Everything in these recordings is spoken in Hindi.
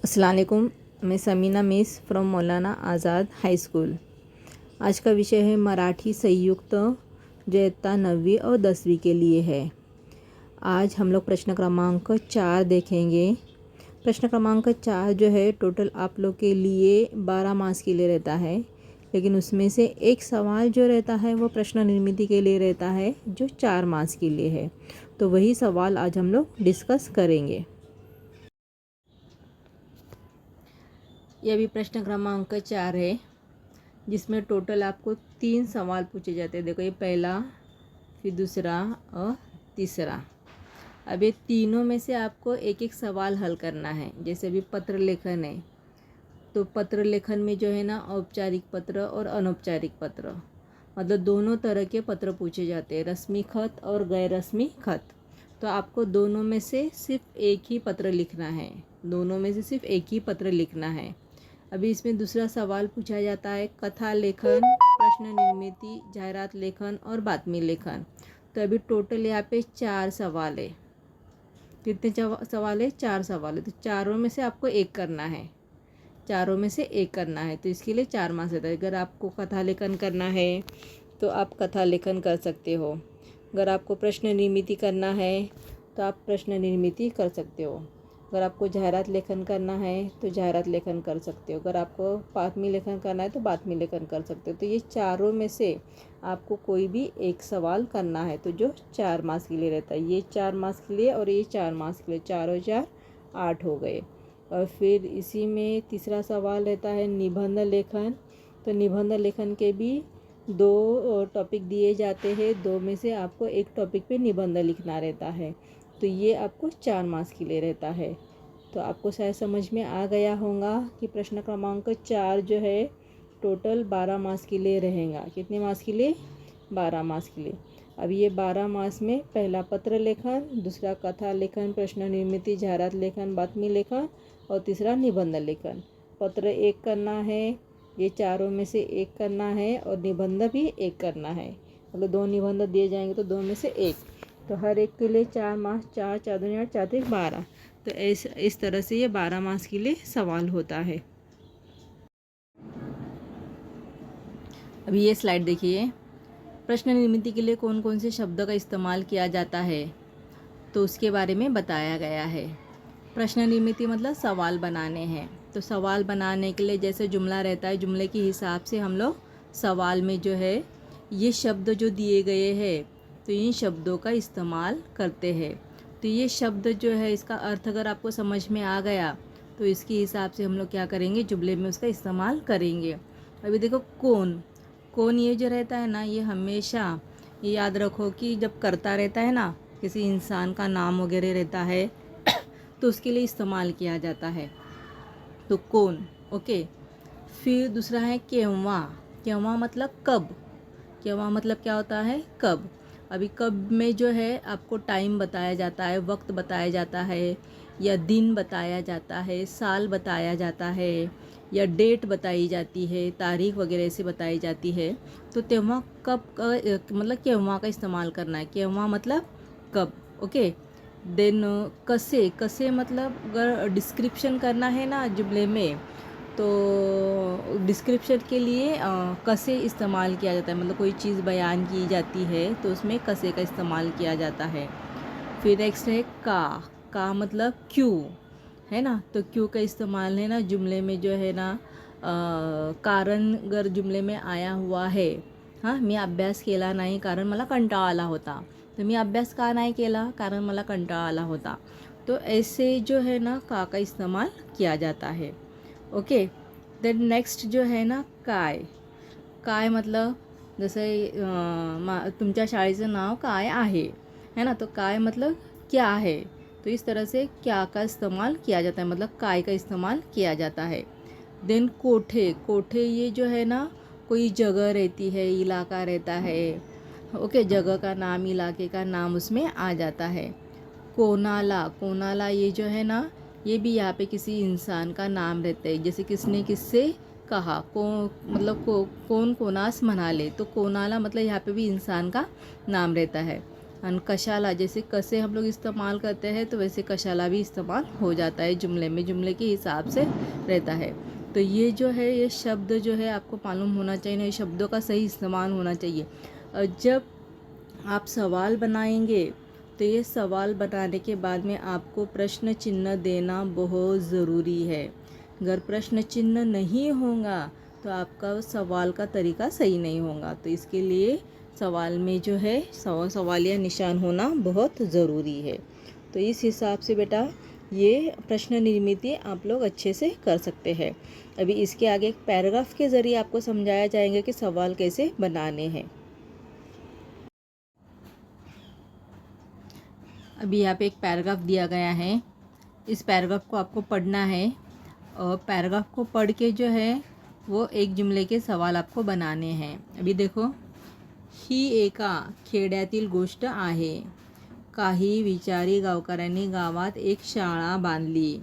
अस्सलाम वालेकुम। मैं Samina miss from Maulana Azad high school. आज का विषय है मराठी संयुक्त जो इयत्ता 9वीं और 10वीं के लिए है। आज हम लोग प्रश्न क्रमांक 4 देखेंगे। प्रश्न क्रमांक 4 जो है टोटल आप लोग के लिए 12 मार्क्स के लिए रहता है, लेकिन उसमें से एक सवाल जो रहता है वो प्रश्न निर्मिति के लिए रहता है जो 4 मार्क्स के लिए है। तो वही सवाल आज हम लोग डिस्कस करेंगे। यह भी प्रश्न क्रमांक 4 है, जिसमें टोटल आपको 3 सवाल पूछे जाते हैं। देखो, ये पहला, फिर दूसरा और तीसरा। अब ये तीनों में से आपको एक एक सवाल हल करना है। जैसे अभी पत्र लेखन है, तो पत्र लेखन में जो है ना, औपचारिक पत्र और अनौपचारिक पत्र, मतलब दोनों तरह के पत्र पूछे जाते हैं, रस्मी खत और गैर रस्मी खत। तो आपको दोनों में से सिर्फ एक ही पत्र लिखना है, दोनों में से सिर्फ एक ही पत्र लिखना है। अभी इसमें दूसरा सवाल पूछा जाता है कथा लेखन, प्रश्न निर्मिति, जाहिरात लेखन और बातमी लेखन। तो अभी टोटल यहाँ पे 4 सवाल है। कितने सवाल है? 4 सवाल है। तो चारों में से आपको एक करना है, चारों में से एक करना है। तो इसके लिए 4 मार्क्स देता है। अगर आपको कथा लेखन करना है तो आप कथा लेखन कर सकते हो। अगर आपको प्रश्न निर्मिति करना है तो आप प्रश्न निर्मिति कर सकते हो। अगर आपको जाहिरात लेखन करना है तो जाहिरात लेखन कर सकते हो। अगर आपको बातमी लेखन करना है तो बातमी लेखन कर सकते हो। तो ये चारों में से आपको कोई भी एक सवाल करना है, तो जो 4 मार्क्स के लिए रहता है। ये 4 मार्क्स के लिए और ये 4 मार्क्स के लिए, 4 और 4 8 हो गए। और फिर इसी में तीसरा सवाल रहता है निबंध लेखन। तो निबंध लेखन के भी 2 टॉपिक दिए जाते हैं, 2 में से आपको एक टॉपिक पे निबंध लिखना रहता है। तो ये आपको 4 मार्क्स के लिए रहता है। तो आपको शायद समझ में आ गया होगा कि प्रश्न क्रमांक 4 जो है टोटल 12 मार्क्स के लिए रहेगा। कितने मार्क्स के लिए? 12 मार्क्स के लिए। अब ये 12 मार्क्स में पहला पत्र लेखन, दूसरा कथा लेखन, प्रश्न निर्मिति, जाहिरात लेखन, बातमी लेखन और तीसरा निबंध लेखन। पत्र एक करना है, ये चारों में से एक करना है, और निबंध भी एक करना है। मतलब 2 निबंध दिए जाएंगे तो 2 में से एक। तो हर एक के लिए 4 मार्क्स, 4 4 दूनी 8, 4 3 12। तो इस तरह से ये 12 मार्क्स के लिए सवाल होता है। अभी ये स्लाइड देखिए। प्रश्न निर्मिति के लिए कौन कौन से शब्दों का इस्तेमाल किया जाता है, तो उसके बारे में बताया गया है। प्रश्न निर्मिति मतलब सवाल बनाने हैं। तो सवाल बनाने के लिए जैसे जुमला रहता है, जुमले के हिसाब से हम लोग सवाल में जो है ये शब्द जो दिए गए हैं, तो इन शब्दों का इस्तेमाल करते हैं। तो ये शब्द जो है, इसका अर्थ अगर आपको समझ में आ गया तो इसके हिसाब से हम लोग क्या करेंगे, जुमले में उसका इस्तेमाल करेंगे। अभी देखो, कौन, कौन ये जो रहता है ना, ये हमेशा ये याद रखो कि जब करता रहता है ना, किसी इंसान का नाम वगैरह रहता है तो उसके लिए इस्तेमाल किया जाता है। तो कौन, ओके। फिर दूसरा है केव्हा। केव्हा मतलब कब। केव्हा मतलब क्या होता है? कब। अभी कब में जो है आपको टाइम बताया जाता है, वक्त बताया जाता है, या दिन बताया जाता है, साल बताया जाता है, या डेट बताई जाती है, तारीख वगैरह से बताई जाती है। तो तेव्हा कब का मतलब केव्हा का इस्तेमाल करना है। केव्हा मतलब कब, ओके। देन कसे। कसे मतलब अगर डिस्क्रिप्शन करना है ना जुमले में, तो डिस्क्रिप्शन के लिए कसे इस्तेमाल किया जाता है। मतलब कोई चीज़ बयान की जाती है तो उसमें कसे का इस्तेमाल किया जाता है। फिर नेक्स्ट है का। का मतलब क्यों, है ना। तो क्यों का इस्तेमाल है ना जुमले में जो है ना, कारण अगर जुमले में आया हुआ है, हां, मी अभ्यास केला नाही कारण मला कंटाळा आला होता, तो मी अभ्यास का नाही केला, कारण मला कंटाळा आला होता। तो ऐसे जो है ना का इस्तेमाल किया जाता है, ओके। देन नेक्स्ट जो है ना काय। काय मतलब जसं तुमच्या शाळेचं नाव काय आहे, है ना। तो काय मतलब क्या है। तो इस तरह से क्या का इस्तेमाल किया जाता है, मतलब काय का इस्तेमाल किया जाता है। देन कोठे। कोठे ये जो है ना, कोई जगह रहती है, इलाका रहता है, ओके। जगह का नाम, इलाके का नाम उसमें आ जाता है। कोनाला। कोनाला ये जो है ना, ये भी यहाँ पे किसी इंसान का नाम रहता है। जैसे किसने किससे कहा, कौन कोनास म्हणाले, तो कोनाला मतलब यहाँ पे भी इंसान का नाम रहता है। और कशाला, जैसे कसे हम लोग इस्तेमाल करते हैं तो वैसे कशाला भी इस्तेमाल हो जाता है जुमले में, जुमले के हिसाब से रहता है। तो ये जो है ये शब्द जो है आपको मालूम होना चाहिए, ये शब्दों का सही इस्तेमाल होना चाहिए। और जब आप सवाल बनाएंगे तो ये सवाल बनाने के बाद में आपको प्रश्न चिन्ह देना बहुत ज़रूरी है। अगर प्रश्न चिन्ह नहीं होगा तो आपका सवाल का तरीका सही नहीं होगा। तो इसके लिए सवाल में जो है सवालिया निशान होना बहुत ज़रूरी है। तो इस हिसाब से बेटा ये प्रश्न निर्मिति आप लोग अच्छे से कर सकते हैं। अभी इसके आगे एक पैराग्राफ के ज़रिए आपको समझाया जाएगा कि सवाल कैसे बनाने हैं। अभी यहाँ पे एक पैराग्राफ दिया गया है, इस पैराग्राफ को आपको पढ़ना है और पैराग्राफ को पढ़ के जो है वो एक जुमले के सवाल आपको बनाने हैं। अभी देखो, ही एका खेड्यातील गोष्ट आहे। काही विचारी गावकऱ्यांनी गावात एक शाळा बांधली।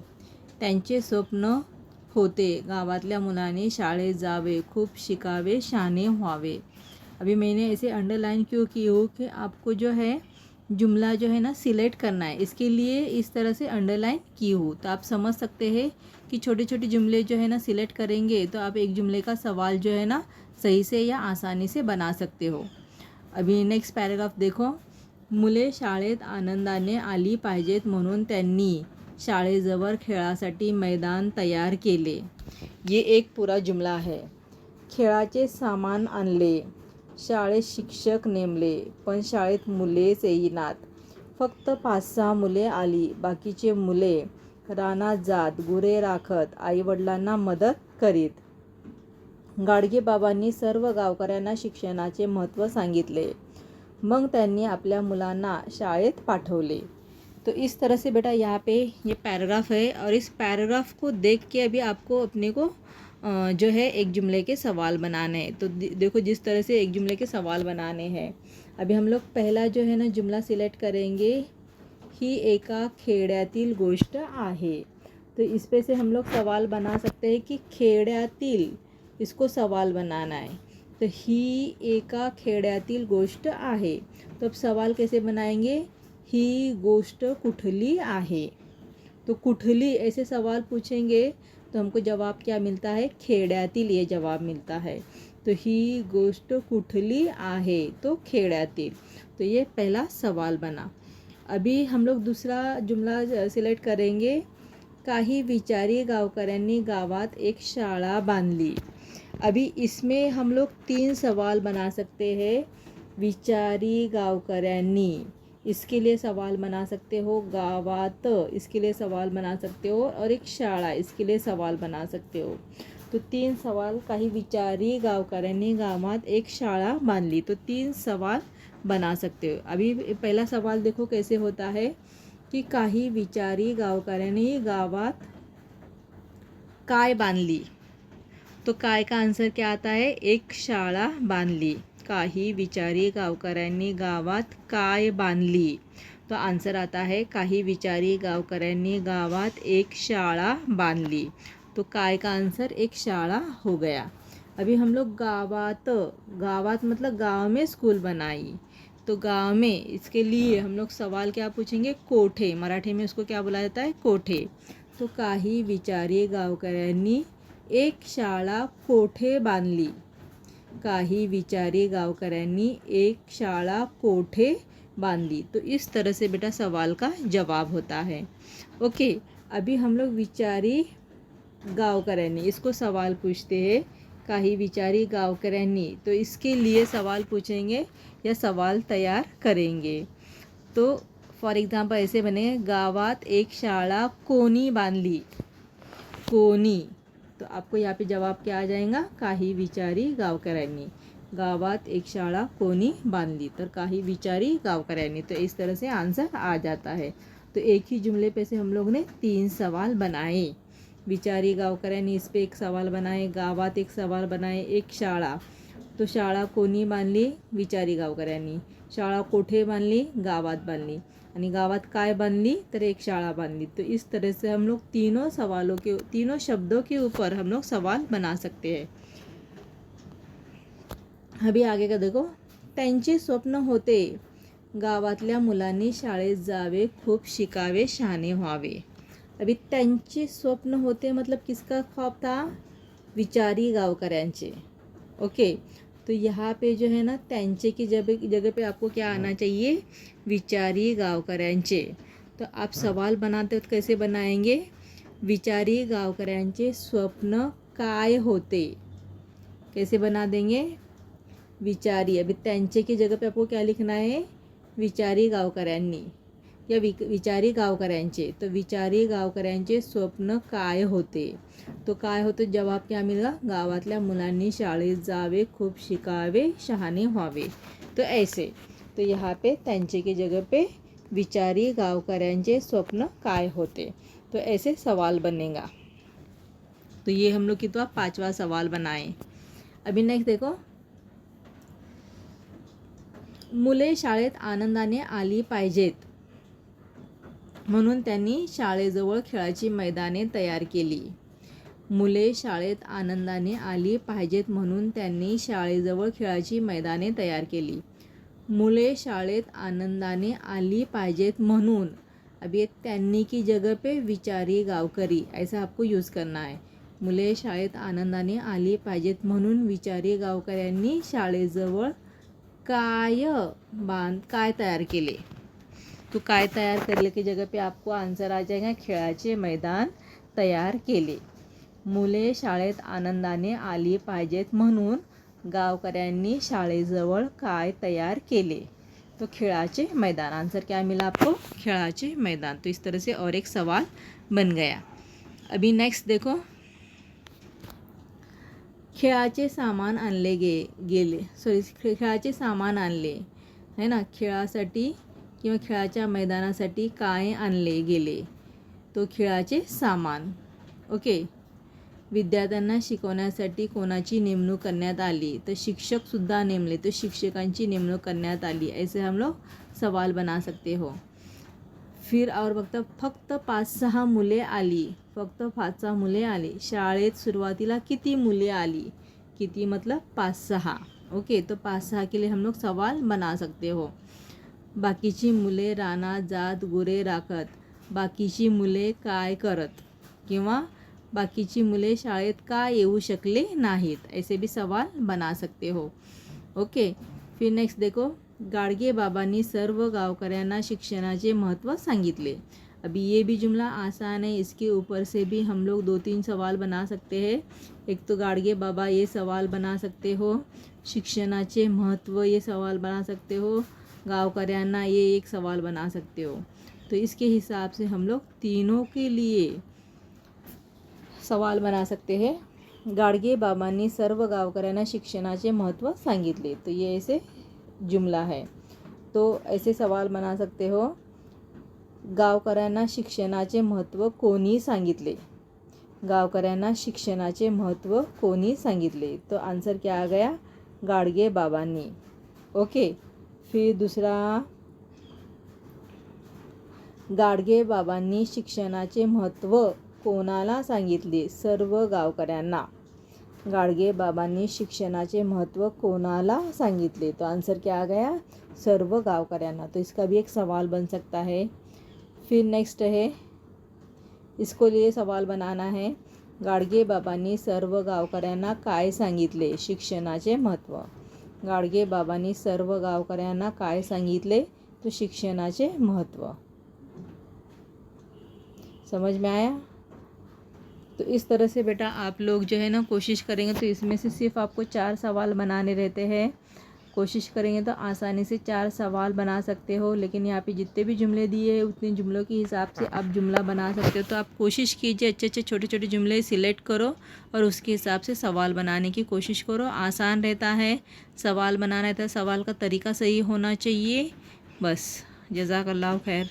त्यांचे स्वप्न होते गावातल्या मुलांनी शाळेत जावे, खूप शिकावे, शहाणे व्हावे। अभी मैंने ऐसे अंडरलाइन क्यों की हो कि आपको जो है जुमला जो है ना सिलेक्ट करना है, इसके लिए इस तरह से अंडरलाइन की हूँ। तो आप समझ सकते हैं कि छोटे छोटे जुमले जो है ना सिलेक्ट करेंगे तो आप एक जुमले का सवाल जो है ना सही से या आसानी से बना सकते हो। अभी नेक्स्ट पैराग्राफ देखो, मुले शाळेत आनंदाने आली पाहिजेत म्हणून त्यांनी शाळेजवळ खेळासाठी मैदान तयार केले। ये एक पूरा जुमला है। खेळाचे सामान आणले, शाळेत शिक्षक नेमले, पण शाळेत मुलेच येईनात। फक्त 5-6 मुले आली, बाकीचे मुले रानात जात, गुरे राखत, आईवडिलांना मदत करीत। गाडगेबाबांनी सर्व गावकऱ्यांना शिक्षणाचे महत्त्व सांगितले, मग त्यांनी आपल्या मुलांना शाळेत पाठवले। तो इस तरह से बेटा यहाँ पे ये पैराग्राफ है और इस पैराग्राफ को देख के अभी आपको अपने को जो है एक जुमले के सवाल बनाने हैं। तो देखो जिस तरह से एक जुमले के सवाल बनाने हैं, अभी हम लोग पहला जो है ना जुमला सिलेक्ट करेंगे, ही एका खेड्यातील गोष्ट आहे। तो इस पे से हम लोग सवाल बना सकते हैं कि खेड्यातील, इसको सवाल बनाना है। तो ही एका खेड्यातील गोष्ट आहे, तो अब सवाल कैसे बनाएंगे, ही गोष्ट कुठली आहे। तो कुठली ऐसे सवाल पूछेंगे तो हमको जवाब क्या मिलता है, खेड्यातील, ये जवाब मिलता है। तो ही गोष्ट कुठली आहे, तो खेड्यातील। तो ये पहला सवाल बना। अभी हम लोग दूसरा जुमला सिलेक्ट करेंगे, काही विचारी गावकऱ्यांनी गावात एक शाळा बांधली। अभी इसमें हम लोग 3 सवाल बना सकते हैं। विचारी गावकऱ्यांनी, इसके लिए सवाल बना सकते हो, गावात इसके लिए सवाल बना सकते हो, और एक शाळा इसके लिए सवाल बना सकते हो। तो 3 सवाल, काही विचारी गावकऱ्यांनी गावात एक शाळा बांधली, तो 3 सवाल बना सकते हो। अभी पहला सवाल देखो कैसे होता है कि काही विचारी गावकऱ्यांनी गावात काय बांधली। तो काय का आंसर क्या आता है, एक शाळा बांधली। काही विचारी गावकऱ्यांनी गावात काय बांधली, तो आंसर आता है काही विचारी गावकऱ्यांनी गावात एक शाळा बांधली। तो काय का आंसर एक शाळा हो गया। अभी हम लोग गावात, गावात मतलब गांव में स्कूल बनाई, तो गांव में, इसके लिए हम लोग सवाल क्या पूछेंगे, कोठे, मराठी में उसको क्या बोला जाता है, कोठे। तो काही विचारी गावकऱ्यांनी एक शाळा कोठे बांधली। काही विचारी गावकऱ्यांनी एक शाळा कोठे बांधली। तो इस तरह से बेटा सवाल का जवाब होता है। ओके, अभी हम लोग विचारी गावकऱ्यांनी, इसको सवाल पूछते हैं, काही विचारी गावकऱ्यांनी। तो इसके लिए सवाल पूछेंगे या सवाल तैयार करेंगे। तो फॉर एग्जांपल ऐसे बने, गावात एक शाळा कोणी बांधली, कोणी। तो आपको यहाँ पे जवाब क्या आ जाएगा, काही विचारी गावकऱ्यांनी। गावात एक शाळा कोणी बांधली, तर काही विचारी गावकऱ्यांनी। तो इस तरह से आंसर आ जाता है। तो एक ही जुमले पे से हम लोग ने 3 सवाल बनाए। विचारी गावकऱ्यांनी, इस पे एक सवाल बनाए, गावात एक सवाल बनाए, एक शाळा। तो शाळा कोणी बांधली, विचारी गावकऱ्यांनी। शाळा कोठे बांधली, गावात बांधली। आणि गावात काय बांधली, तर एक शाळा बांधली। तो इस तरह से हम लोग तीनों शब्दों के ऊपर हम लोग सवाल बना सकते हैं। अभी आगे का देखो, त्यांचे स्वप्न होते गावातल्या मुलांनी शाळेत जावे, खूप शिकावे, शहाणे व्हावे. अभी त्यांचे स्वप्न होते, मतलब किसका ख्वाब था? विचारी गांवकऱ्यांचे. ओके, तो यहाँ पे जो है ना त्यांचे की जगह पे आपको क्या आना चाहिए? विचारी गांवकऱ्यांचे. तो आप सवाल बनाते हो तो कैसे बनाएंगे? विचारी गांवकऱ्यांचे स्वप्न काय होते? कैसे बना देंगे? विचारी. अभी त्यांचे की जगह पे आपको क्या लिखना है? विचारी गावकऱ्यांनी या विचारी गावकऱ्यांचे. तो विचारी गावकऱ्यांचे स्वप्न काय होते? तो काय होतो? जवाब क्या मिलेगा? गावातल्या मुलांनी शाळेत जावे, खूप शिकावे, शहाणे व्हावे. तो ऐसे. तो यहाँ पे त्यांचे की जगह पे विचारी गावकऱ्यांचे स्वप्न काय होते. तो ऐसे सवाल बनेगा. तो ये हम लोग कितना 5वां सवाल बनाए. अभी नेक्स्ट देखो. मुले शाळेत आनंदाने आली पाहिजेत म्हणून त्यांनी शाळेजवळ खेळाची मैदाने तयार केली. मुले शाळेत आनंदाने आली पाहिजेत म्हणून त्यांनी शाळेजवळ खेळाची मैदाने तयार केली. मुले शाळेत आनंदाने आली पाहिजेत म्हणून. अभी त्यांनी की जगह पे विचारी गावकरी ऐसा आपको यूज़ करना है. मुले शाळेत आनंदाने आली पाहिजेत म्हणून विचारी गावकऱ्यांनी शाळेजवळ काय तयार केले. तो काय तयार करले की जगह पे आपको आंसर आ जाएगा खेळाचे मैदान तयार केले. मुले शाळेत आनंदाने आली पाहिजेत म्हणून गावकऱ्यांनी शाळेजवळ काय तयार केले? तो खेळाचे मैदान. आंसर क्या मिला आपको? खेळाचे मैदान. तो इस तरह से और एक सवाल बन गया. अभी नेक्स्ट देखो. खेळाचे सामान आणले गेले खेळाचे सामान आणले है ना. खेळासाठी किंवा खेळाच्या मैदानासाठी काय आणले गेले? तो खेळाचे सामान. ओके. विद्यार्थ्यांना शिकवण्यासाठी कोणाची नेमणूक करण्यात आली? तर शिक्षकसुद्धा नेमले, तो शिक्षकांची नेमणूक करण्यात आली. ऐसे हम लोग सवाल बना सकते हो. फिर और फक्त 5-6 मुले आली. फक्त 5-6 मुले आली. शाळेत सुरुवातीला किती मुले आली? किती मतलब 5-6. ओके, तो 5-6 के लिए हम लोग सवाल बना सकते हो. बाकीची मुले रानात जात गुरे राखत. बाकीची मुले काय करत? किंवा बाकीची मुले शाळेत का येऊ शकले नाहीत? ऐसे भी सवाल बना सकते हो. ओके. फिर नेक्स्ट देखो. गाडगे बाबांनी सर्व गावकऱ्यांना शिक्षणाचे महत्त्व सांगितले. अभी ये भी जुमला आसान है. इसके ऊपर से भी हम लोग 2-3 सवाल बना सकते हैं. एक तो गाडगे बाबा ये सवाल बना सकते हो. शिक्षणाचे महत्त्व ये सवाल बना सकते हो. गावकऱ्यांना ये एक सवाल बना सकते हो. तो इसके हिसाब से हम लोग तीनों के लिए सवाल बना सकते हैं. गाडगे बाबांनी सर्व गावकऱ्यांना शिक्षणाचे महत्त्व सांगितले. तो ये ऐसे जुमला है. तो ऐसे सवाल बना सकते हो. गावकऱ्यांना शिक्षणाचे महत्त्व कोणी सांगितले? गावकऱ्यांना शिक्षणाचे महत्त्व कोणी सांगितले? तो आंसर क्या आ गया? गाडगे बाबांनी. ओके. फिर दूसरा. गाडगे बाबांनी शिक्षणाचे महत्त्व कोणाला सांगितले? सर्व गावकऱ्यांना. गाडगे बाबांनी शिक्षणाचे महत्त्व कोणाला सांगितले? तो आंसर क्या आ गया? सर्व गावकऱ्यांना. तो इसका भी एक सवाल बन सकता है. फिर नेक्स्ट है, इसको लिए सवाल बनाना है. गाडगे बाबांनी सर्व गावकऱ्यांना काय सांगितले? शिक्षणाचे महत्त्व. गाडगे बाबांनी सर्व गावकऱ्यांना काय सांगितले? तो शिक्षणाचे महत्त्व. समझ में आया? तो इस तरह से बेटा आप लोग जो है ना कोशिश करेंगे तो इसमें से सिर्फ आपको 4 सवाल बनाने रहते हैं. कोशिश करेंगे तो आसानी से 4 सवाल बना सकते हो. लेकिन यहाँ पे जितने भी जुमले दिए हैं उतने जुमलों के हिसाब से आप जुमला बना सकते हो. तो आप कोशिश कीजिए अच्छे अच्छे छोटे छोटे जुमले सिलेक्ट करो और उसके हिसाब से सवाल बनाने की कोशिश करो. आसान रहता है सवाल बनाना रहता है. सवाल का तरीका सही होना चाहिए. बस. जज़ाकल्लाह खैर.